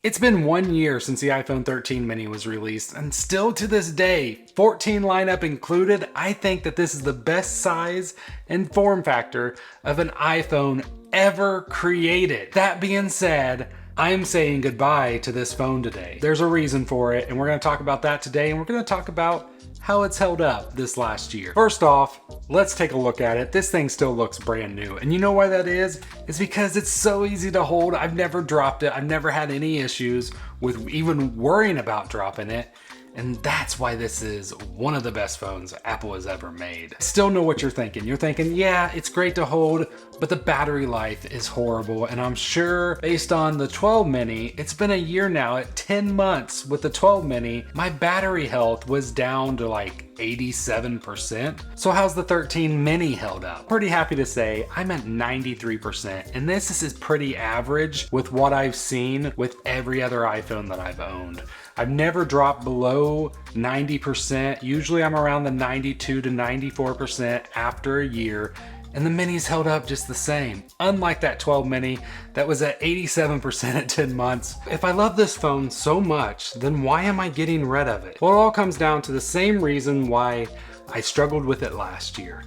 It's been 1 year since the iPhone 13 mini was released, and still to this day, 14 lineup included, I think that this is the best size and form factor of an iPhone ever created. That being said, I'm saying goodbye to this phone today. There's a reason for it, and we're gonna talk about that today, and we're gonna talk about how it's held up this last year. First off, let's take a look at it. This thing still looks brand new. And you know why that is? It's because it's so easy to hold. I've never dropped it. I've never had any issues with even worrying about dropping it. And that's why this is one of the best phones Apple has ever made. Still know what you're thinking. You're thinking, yeah, it's great to hold, but the battery life is horrible. And I'm sure based on the 12 mini, it's been a year now. At 10 months with the 12 mini, my battery health was down to like 87%. So how's the 13 mini held up? Pretty happy to say I'm at 93%. And this is pretty average with what I've seen with every other iPhone that I've owned. I've never dropped below 90%. Usually I'm around the 92 to 94% after a year, and the mini's held up just the same. Unlike that 12 mini that was at 87% at 10 months. If I love this phone so much, then why am I getting rid of it? Well, it all comes down to the same reason why I struggled with it last year.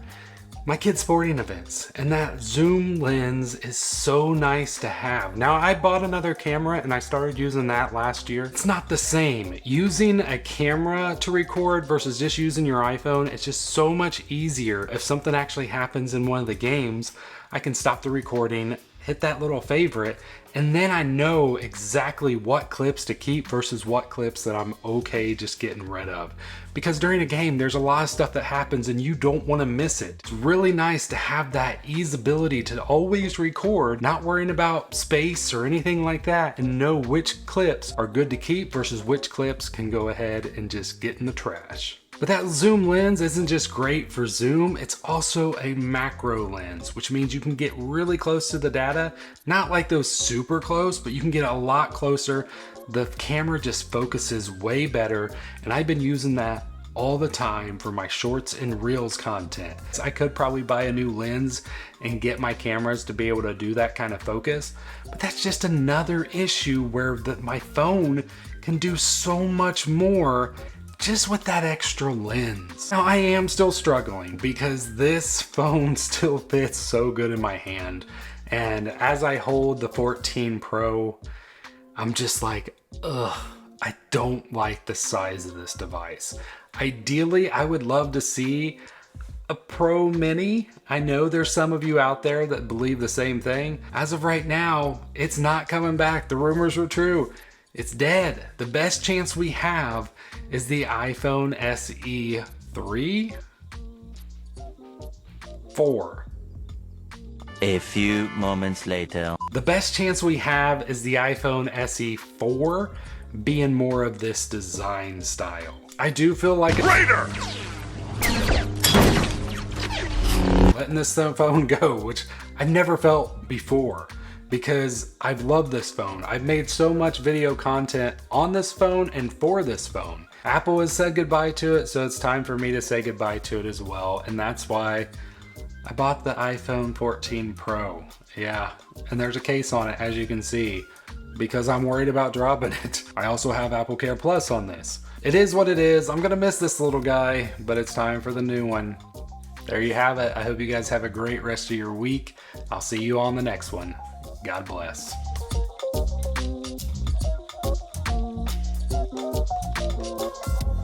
My kids' sporting events, and that zoom lens is so nice to have. Now, I bought another camera and I started using that last year. It's not the same. Using a camera to record versus just using your iPhone, it's just so much easier. If something actually happens in one of the games, I can stop the recording, hit that little favorite, and then I know exactly what clips to keep versus what clips that I'm okay just getting rid of. Because during a game, there's a lot of stuff that happens and you don't want to miss it. It's really nice to have that easeability to always record, not worrying about space or anything like that, and know which clips are good to keep versus which clips can go ahead and just get in the trash. But that zoom lens isn't just great for zoom, it's also a macro lens, which means you can get really close to the data, not like those super close, but you can get a lot closer. The camera just focuses way better, and I've been using that all the time for my shorts and reels content. I could probably buy a new lens and get my cameras to be able to do that kind of focus, but that's just another issue where my phone can do so much more just with that extra lens. Now, I am still struggling because this phone still fits so good in my hand. And as I hold the 14 Pro, I'm just like, ugh, I don't like the size of this device. Ideally, I would love to see a Pro Mini. I know there's some of you out there that believe the same thing. As of right now, it's not coming back. The rumors were true. It's dead. The best chance we have is the iPhone SE 3? 4. A few moments later. The best chance we have is the iPhone SE 4 being more of this design style. I do feel like Raider! Letting this phone go, which I've never felt before, because I've loved this phone. I've made so much video content on this phone and for this phone. Apple has said goodbye to it, so it's time for me to say goodbye to it as well. And that's why I bought the iPhone 14 Pro. Yeah, and there's a case on it, as you can see, because I'm worried about dropping it. I also have Apple Care Plus on this. It is what it is. I'm gonna miss this little guy, but it's time for the new one. There you have it. I hope you guys have a great rest of your week. I'll see you on the next one. God bless.